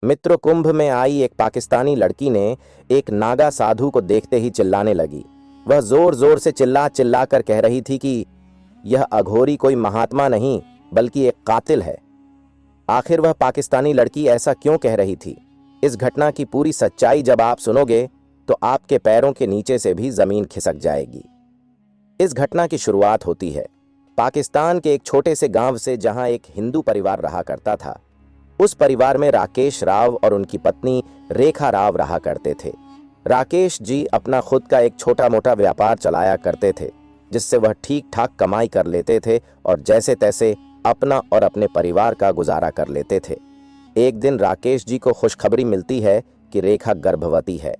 मित्रों, कुंभ में आई एक पाकिस्तानी लड़की ने एक नागा साधु को देखते ही चिल्लाने लगी। वह जोर जोर से चिल्ला चिल्ला कर कह रही थी कि यह अघोरी कोई महात्मा नहीं बल्कि एक कातिल है। आखिर वह पाकिस्तानी लड़की ऐसा क्यों कह रही थी? इस घटना की पूरी सच्चाई जब आप सुनोगे तो आपके पैरों के नीचे से भी जमीन खिसक जाएगी। इस घटना की शुरुआत होती है पाकिस्तान के एक छोटे से गांव से, जहां एक हिंदू परिवार रहा करता था। उस परिवार में राकेश राव और उनकी पत्नी रेखा राव रहा करते थे। राकेश जी अपना खुद का एक छोटा मोटा व्यापार चलाया करते थे, जिससे वह ठीक ठाक कमाई कर लेते थे और जैसे तैसे अपना और अपने परिवार का गुजारा कर लेते थे। एक दिन राकेश जी को खुशखबरी मिलती है कि रेखा गर्भवती है।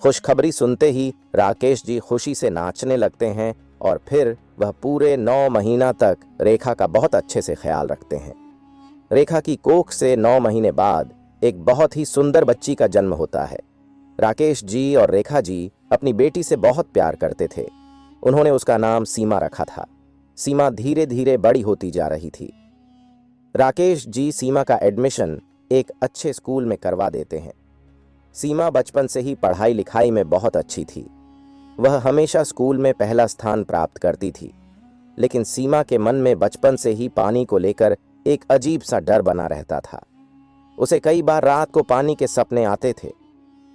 खुशखबरी सुनते ही राकेश जी खुशी से नाचने लगते हैं और फिर वह पूरे 9 महीना तक रेखा का बहुत अच्छे से ख्याल रखते हैं। रेखा की कोख से 9 महीने बाद एक बहुत ही सुंदर बच्ची का जन्म होता है। राकेश जी और रेखा जी अपनी बेटी से बहुत प्यार करते थे। उन्होंने उसका नाम सीमा रखा था। सीमा धीरे धीरे बड़ी होती जा रही थी। राकेश जी सीमा का एडमिशन एक अच्छे स्कूल में करवा देते हैं। सीमा बचपन से ही पढ़ाई लिखाई में बहुत अच्छी थी। वह हमेशा स्कूल में पहला स्थान प्राप्त करती थी। लेकिन सीमा के मन में बचपन से ही पानी को लेकर एक अजीब सा डर बना रहता था। उसे कई बार रात को पानी के सपने आते थे।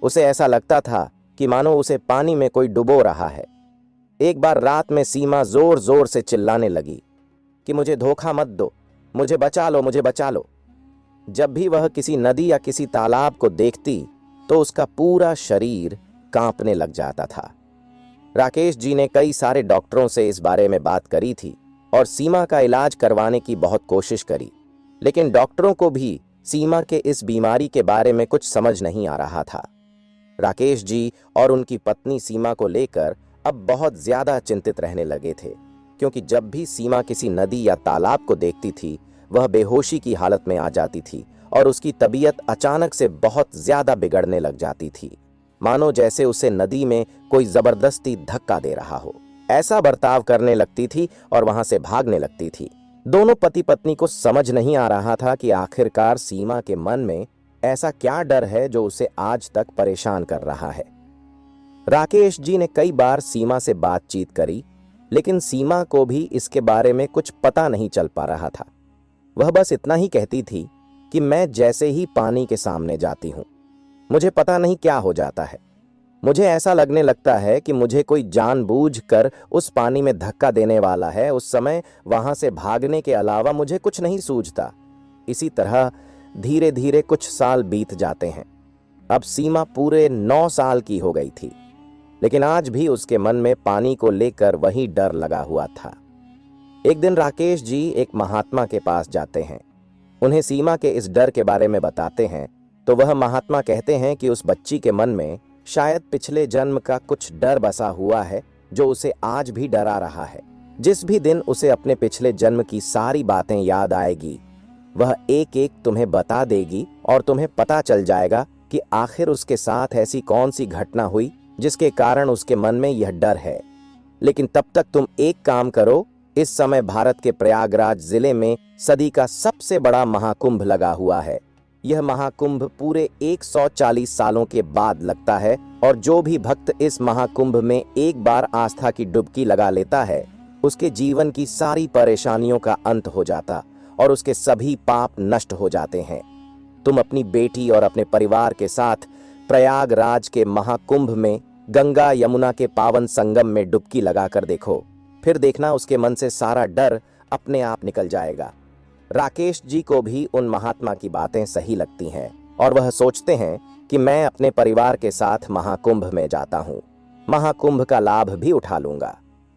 उसे ऐसा लगता था कि मानो उसे पानी में कोई डुबो रहा है। एक बार रात में सीमा जोर जोर से चिल्लाने लगी कि मुझे धोखा मत दो, मुझे बचा लो, मुझे बचा लो। जब भी वह किसी नदी या किसी तालाब को देखती तो उसका पूरा शरीर कांपने लग जाता था। राकेश जी ने कई सारे डॉक्टरों से इस बारे में बात करी थी और सीमा का इलाज करवाने की बहुत कोशिश करी, लेकिन डॉक्टरों को भी सीमा के इस बीमारी के बारे में कुछ समझ नहीं आ रहा था। राकेश जी और उनकी पत्नी सीमा को लेकर अब बहुत ज्यादा चिंतित रहने लगे थे, क्योंकि जब भी सीमा किसी नदी या तालाब को देखती थी वह बेहोशी की हालत में आ जाती थी और उसकी तबीयत अचानक से बहुत ज्यादा बिगड़ने लग जाती थी, मानो जैसे उसे नदी में कोई जबरदस्ती धक्का दे रहा हो। ऐसा बर्ताव करने लगती थी और वहां से भागने लगती थी। दोनों पति पत्नी को समझ नहीं आ रहा था कि आखिरकार सीमा के मन में ऐसा क्या डर है जो उसे आज तक परेशान कर रहा है। राकेश जी ने कई बार सीमा से बातचीत करी, लेकिन सीमा को भी इसके बारे में कुछ पता नहीं चल पा रहा था। वह बस इतना ही कहती थी कि मैं जैसे ही पानी के सामने जाती हूं मुझे पता नहीं क्या हो जाता है। मुझे ऐसा लगने लगता है कि मुझे कोई जानबूझकर उस पानी में धक्का देने वाला है। उस समय वहां से भागने के अलावा मुझे कुछ नहीं सूझता। इसी तरह धीरे धीरे कुछ साल बीत जाते हैं। अब सीमा पूरे 9 साल की हो गई थी, लेकिन आज भी उसके मन में पानी को लेकर वही डर लगा हुआ था। एक दिन राकेश जी एक महात्मा के पास जाते हैं। उन्हें सीमा के इस डर के बारे में बताते हैं तो वह महात्मा कहते हैं कि उस बच्ची के मन में शायद पिछले जन्म का कुछ डर बसा हुआ है जो उसे आज भी डरा रहा है। जिस भी दिन उसे अपने पिछले जन्म की सारी बातें याद आएगी वह एक एक तुम्हें बता देगी और तुम्हें पता चल जाएगा कि आखिर उसके साथ ऐसी कौन सी घटना हुई जिसके कारण उसके मन में यह डर है। लेकिन तब तक तुम एक काम करो, इस समय भारत के प्रयागराज जिले में सदी का सबसे बड़ा महाकुंभ लगा हुआ है। यह महाकुंभ पूरे 140 सालों के बाद लगता है और जो भी भक्त इस महाकुंभ में एक बार आस्था की डुबकी लगा लेता है उसके जीवन की सारी परेशानियों का अंत हो जाता और उसके सभी पाप नष्ट हो जाते हैं। तुम अपनी बेटी और अपने परिवार के साथ प्रयागराज के महाकुंभ में गंगा यमुना के पावन संगम में डुबकी लगाकर देखो, फिर देखना उसके मन से सारा डर अपने आप निकल जाएगा। राकेश जी को भी उन महात्मा की बातें सही लगती हैं और वह सोचते हैं कि मैं अपने परिवार के साथ महाकुंभ में जाता हूँ। महाकुंभ का लाभ भी उठा लूंगा,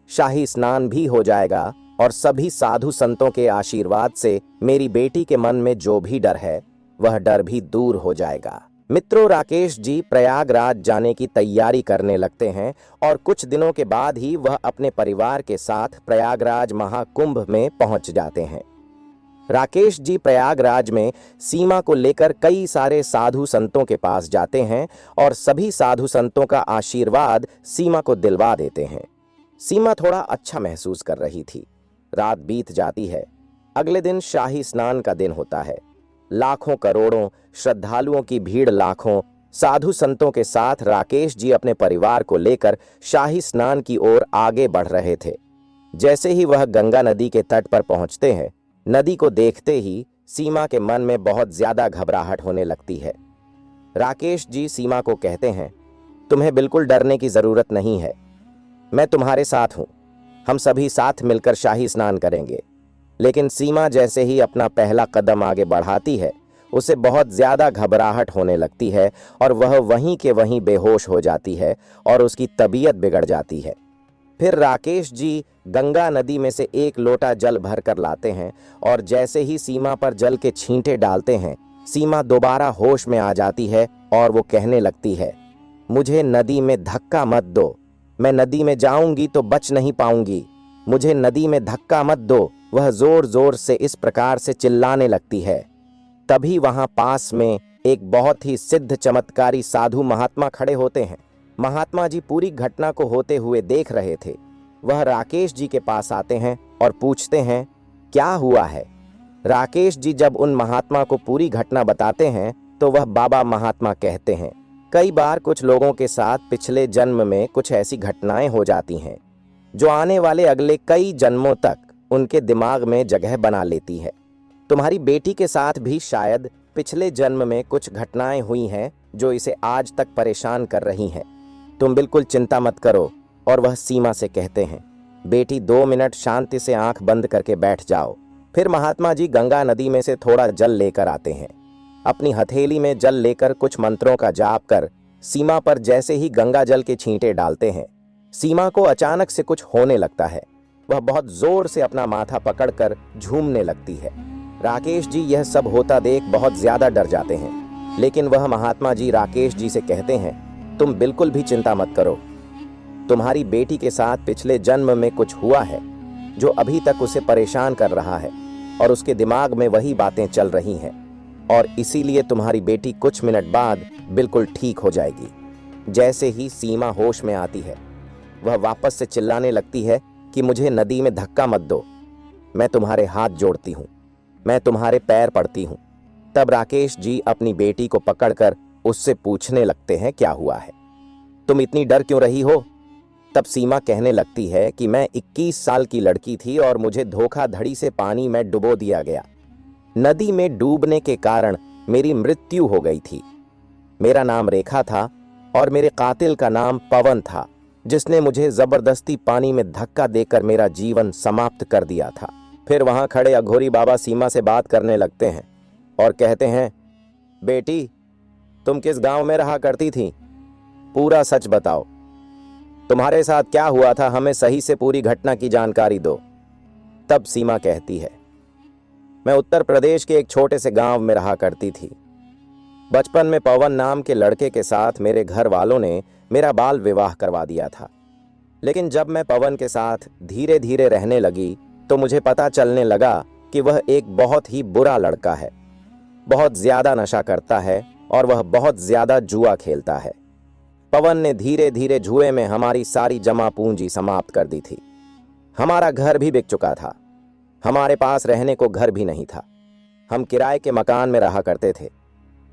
शाही स्नान भी हो जाएगा और सभी साधु संतों के आशीर्वाद से मेरी बेटी के मन में जो भी डर है वह डर भी दूर हो जाएगा। मित्रों, राकेश जी प्रयागराज जाने की तैयारी करने लगते हैं और कुछ दिनों के बाद ही वह अपने परिवार के साथ प्रयागराज महाकुंभ में पहुंच जाते हैं। राकेश जी प्रयागराज में सीमा को लेकर कई सारे साधु संतों के पास जाते हैं और सभी साधु संतों का आशीर्वाद सीमा को दिलवा देते हैं। सीमा थोड़ा अच्छा महसूस कर रही थी। रात बीत जाती है। अगले दिन शाही स्नान का दिन होता है। लाखों करोड़ों श्रद्धालुओं की भीड़, लाखों साधु संतों के साथ राकेश जी अपने परिवार को लेकर शाही स्नान की ओर आगे बढ़ रहे थे। जैसे ही वह गंगा नदी के तट पर पहुंचते हैं, नदी को देखते ही सीमा के मन में बहुत ज्यादा घबराहट होने लगती है। राकेश जी सीमा को कहते हैं, तुम्हें बिल्कुल डरने की जरूरत नहीं है, मैं तुम्हारे साथ हूं, हम सभी साथ मिलकर शाही स्नान करेंगे। लेकिन सीमा जैसे ही अपना पहला कदम आगे बढ़ाती है, उसे बहुत ज्यादा घबराहट होने लगती है और वह वहीं के वहीं बेहोश हो जाती है और उसकी तबीयत बिगड़ जाती है। फिर राकेश जी गंगा नदी में से एक लोटा जल भरकर लाते हैं और जैसे ही सीमा पर जल के छींटे डालते हैं, सीमा दोबारा होश में आ जाती है और वो कहने लगती है, मुझे नदी में धक्का मत दो, मैं नदी में जाऊंगी तो बच नहीं पाऊंगी, मुझे नदी में धक्का मत दो। वह जोर जोर से इस प्रकार से चिल्लाने लगती है। तभी वहां पास में एक बहुत ही सिद्ध चमत्कारी साधु महात्मा खड़े होते हैं। महात्मा जी पूरी घटना को होते हुए देख रहे थे। वह राकेश जी के पास आते हैं और पूछते हैं, क्या हुआ है। राकेश जी जब उन महात्मा को पूरी घटना बताते हैं तो वह बाबा महात्मा कहते हैं, कई बार कुछ लोगों के साथ पिछले जन्म में कुछ ऐसी घटनाएं हो जाती हैं जो आने वाले अगले कई जन्मों तक उनके दिमाग में जगह बना लेती है। तुम्हारी बेटी के साथ भी शायद पिछले जन्म में कुछ घटनाएं हुई हैं जो इसे आज तक परेशान कर रही हैं। तुम बिल्कुल चिंता मत करो। और वह सीमा से कहते हैं, बेटी 2 मिनट शांति से आंख बंद करके बैठ जाओ। फिर महात्मा जी गंगा नदी में से थोड़ा जल लेकर आते हैं। अपनी हथेली में जल लेकर कुछ मंत्रों का जाप कर सीमा पर जैसे ही गंगा जल के छींटे डालते हैं, सीमा को अचानक से कुछ होने लगता है। वह बहुत जोर से अपना माथा पकड़कर झूमने लगती है। राकेश जी यह सब होता देख बहुत ज्यादा डर जाते हैं, लेकिन वह महात्मा जी राकेश जी से कहते हैं, तुम बिल्कुल भी चिंता मत करो, तुम्हारी बेटी के साथ पिछले जन्म में कुछ हुआ है जो अभी तक उसे परेशान कर रहा है और उसके दिमाग में वही बातें चल रही हैं और इसीलिए तुम्हारी बेटी कुछ मिनट बाद बिल्कुल ठीक हो जाएगी। जैसे ही सीमा होश में आती है, वह वापस से चिल्लाने लगती है कि मुझे नदी में धक्का मत दो, मैं तुम्हारे हाथ जोड़ती हूँ, मैं तुम्हारे पैर पड़ती हूँ। तब राकेश जी अपनी बेटी को पकड़कर उससे पूछने लगते हैं, क्या हुआ है, तुम इतनी डर क्यों रही हो। तब सीमा कहने लगती है कि मैं 21 साल की लड़की थी और मुझे धोखाधड़ी से पानी में डुबो दिया गया। नदी में डूबने के कारण मेरी मृत्यु हो गई थी। मेरा नाम रेखा था और मेरे कातिल का नाम पवन था, जिसने मुझे जबरदस्ती पानी में धक्का देकर मेरा जीवन समाप्त कर दिया था। फिर वहां खड़े अघोरी बाबा सीमा से बात करने लगते हैं और कहते हैं, बेटी तुम किस गांव में रहा करती थी, पूरा सच बताओ, तुम्हारे साथ क्या हुआ था, हमें सही से पूरी घटना की जानकारी दो। तब सीमा कहती है, मैं उत्तर प्रदेश के एक छोटे से गांव में रहा करती थी। बचपन में पवन नाम के लड़के के साथ मेरे घर वालों ने मेरा बाल विवाह करवा दिया था। लेकिन जब मैं पवन के साथ धीरे धीरे रहने लगी तो मुझे पता चलने लगा कि वह एक बहुत ही बुरा लड़का है, बहुत ज्यादा नशा करता है और वह बहुत ज्यादा जुआ खेलता है। पवन ने धीरे धीरे जुए में हमारी सारी जमा पूंजी समाप्त कर दी थी। हमारा घर भी बिक चुका था, हमारे पास रहने को घर भी नहीं था, हम किराए के मकान में रहा करते थे।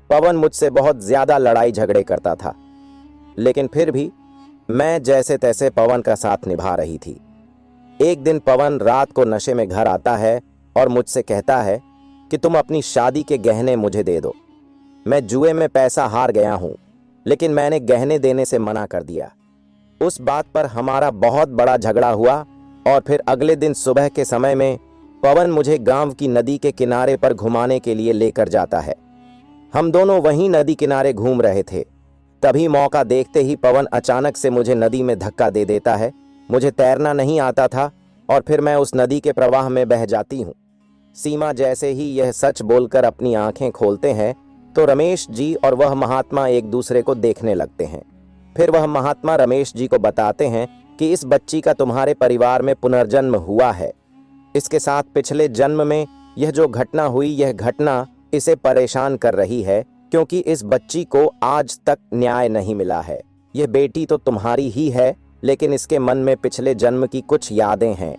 पवन मुझसे बहुत ज्यादा लड़ाई झगड़े करता था, लेकिन फिर भी मैं जैसे तैसे पवन का साथ निभा रही थी। एक दिन पवन रात को नशे में घर आता है और मुझसे कहता है कि तुम अपनी शादी के गहने मुझे दे दो। मैं जुए में पैसा हार गया हूं, लेकिन मैंने गहने देने से मना कर दिया। उस बात पर हमारा बहुत बड़ा झगड़ा हुआ और फिर अगले दिन सुबह के समय में पवन मुझे गांव की नदी के किनारे पर घुमाने के लिए लेकर जाता है। हम दोनों वहीं नदी किनारे घूम रहे थे। तभी मौका देखते ही पवन अचानक से मुझे नदी में धक्का दे देता है। मुझे तैरना नहीं आता था और फिर मैं उस नदी के प्रवाह में बह जाती हूँ। सीमा जैसे ही यह सच बोलकर अपनी आंखें खोलते हैं तो रमेश जी और वह महात्मा एक दूसरे को देखने लगते हैं। फिर वह महात्मा रमेश जी को बताते हैं कि इस बच्ची का तुम्हारे परिवार में पुनर्जन्म हुआ है। इसके साथ पिछले जन्म में यह जो घटना हुई, यह घटना इसे परेशान कर रही है क्योंकि इस बच्ची को आज तक न्याय नहीं मिला है। यह बेटी तो तुम्हारी ही है, लेकिन इसके मन में पिछले जन्म की कुछ यादें हैं।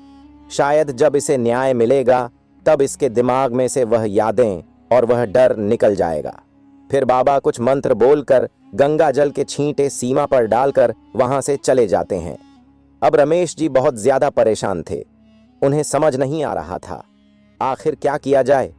शायद जब इसे न्याय मिलेगा तब इसके दिमाग में से वह यादें और वह डर निकल जाएगा। फिर बाबा कुछ मंत्र बोलकर गंगा जल के छींटे सीमा पर डालकर वहां से चले जाते हैं। अब रमेश जी बहुत ज्यादा परेशान थे। उन्हें समझ नहीं आ रहा था आखिर क्या किया जाए।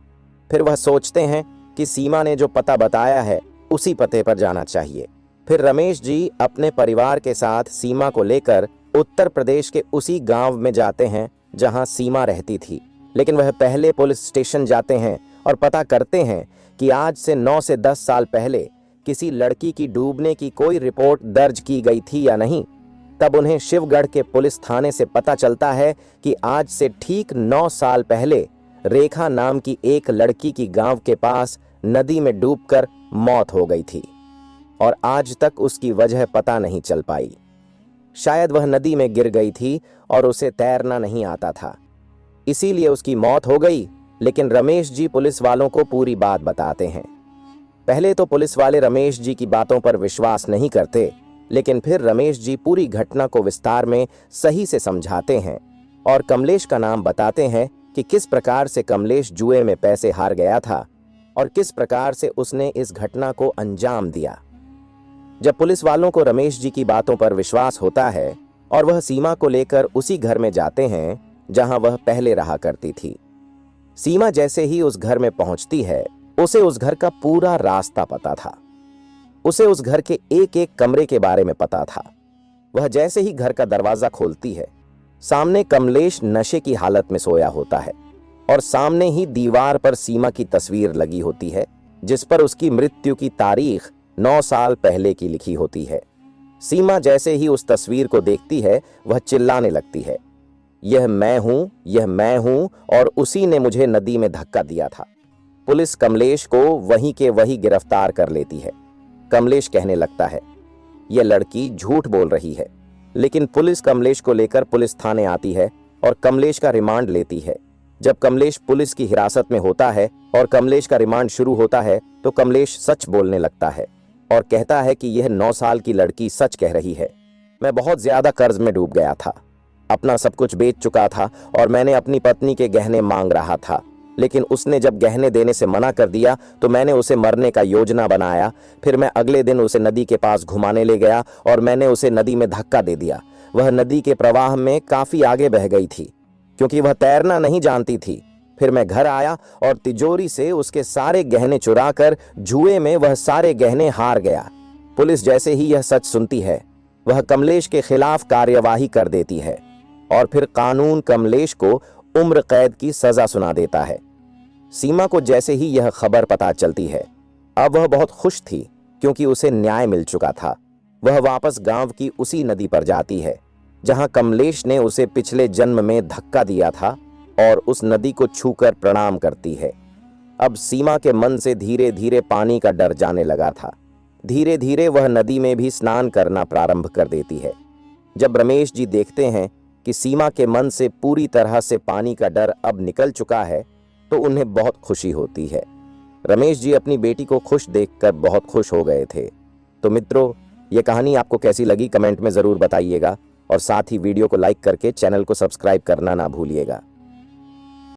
फिर वह सोचते हैं कि सीमा ने जो पता बताया है उसी पते पर जाना चाहिए। फिर रमेश जी अपने परिवार के साथ सीमा को लेकर उत्तर प्रदेश के उसी गांव में जाते हैं जहां सीमा रहती थी। लेकिन वह पहले पुलिस स्टेशन जाते हैं और पता करते हैं कि आज से 9 से 10 साल पहले किसी लड़की की डूबने की कोई रिपोर्ट दर्ज की गई थी या नहीं। तब उन्हें शिवगढ़ के पुलिस थाने से पता चलता है कि आज से ठीक 9 साल पहले रेखा नाम की एक लड़की की गांव के पास नदी में डूबकर मौत हो गई थी और आज तक उसकी वजह पता नहीं चल पाई। शायद वह नदी में गिर गई थी और उसे तैरना नहीं आता था, इसीलिए उसकी मौत हो गई। लेकिन रमेश जी पुलिस वालों को पूरी बात बताते हैं। पहले तो पुलिस वाले रमेश जी की बातों पर विश्वास नहीं करते, लेकिन फिर रमेश जी पूरी घटना को विस्तार में सही से समझाते हैं और कमलेश का नाम बताते हैं कि किस प्रकार से कमलेश जुए में पैसे हार गया था और किस प्रकार से उसने इस घटना को अंजाम दिया। जब पुलिस वालों को रमेश जी की बातों पर विश्वास होता है और वह सीमा को लेकर उसी घर में जाते हैं जहां वह पहले रहा करती थी। सीमा जैसे ही उस घर में पहुंचती है, उसे उस घर का पूरा रास्ता पता था। उसे उस घर के एक एक कमरे के बारे में पता था। वह जैसे ही घर का दरवाजा खोलती है, सामने कमलेश नशे की हालत में सोया होता है और सामने ही दीवार पर सीमा की तस्वीर लगी होती है, जिस पर उसकी मृत्यु की तारीख 9 साल पहले की लिखी होती है। सीमा जैसे ही उस तस्वीर को देखती है, वह चिल्लाने लगती है, यह मैं हूं, यह मैं हूं और उसी ने मुझे नदी में धक्का दिया था। पुलिस कमलेश को वहीं के वहीं गिरफ्तार कर लेती है। कमलेश कहने लगता है, यह लड़की झूठ बोल रही है। लेकिन पुलिस कमलेश को लेकर पुलिस थाने आती है और कमलेश का रिमांड लेती है। जब कमलेश पुलिस की हिरासत में होता है और कमलेश का रिमांड शुरू होता है, तो कमलेश सच बोलने लगता है और कहता है कि यह 9 साल की लड़की सच कह रही है। मैं बहुत ज्यादा कर्ज में डूब गया था, अपना सब कुछ बेच चुका था और मैंने अपनी पत्नी के गहने मांग रहा था। लेकिन उसने जब गहने देने से मना कर दिया तो मैंने उसे मरने का योजना बनाया। फिर मैं अगले दिन उसे नदी के पास घुमाने ले गया और मैंने उसे नदी में धक्का दे दिया। वह नदी के प्रवाह में काफी आगे बह गई थी क्योंकि वह तैरना नहीं जानती थी। फिर मैं घर आया और तिजोरी से उसके सारे गहने चुराकर जुए में वह सारे गहने हार गया। पुलिस जैसे ही यह सच सुनती है, वह कमलेश के खिलाफ कार्यवाही कर देती है और फिर कानून कमलेश को उम्र कैद की सजा सुना देता है। सीमा को जैसे ही यह खबर पता चलती है, अब वह बहुत खुश थी क्योंकि उसे न्याय मिल चुका था। वह वापस गांव की उसी नदी पर जाती है जहां कमलेश ने उसे पिछले जन्म में धक्का दिया था और उस नदी को छूकर प्रणाम करती है। अब सीमा के मन से धीरे धीरे पानी का डर जाने लगा था। धीरे धीरे वह नदी में भी स्नान करना प्रारंभ कर देती है। जब रमेश जी देखते हैं कि सीमा के मन से पूरी तरह से पानी का डर अब निकल चुका है, तो उन्हें बहुत खुशी होती है। रमेश जी अपनी बेटी को खुश देखकर बहुत खुश हो गए थे। तो मित्रों, ये कहानी आपको कैसी लगी कमेंट में ज़रूर बताइएगा और साथ ही वीडियो को लाइक करके चैनल को सब्सक्राइब करना ना भूलिएगा।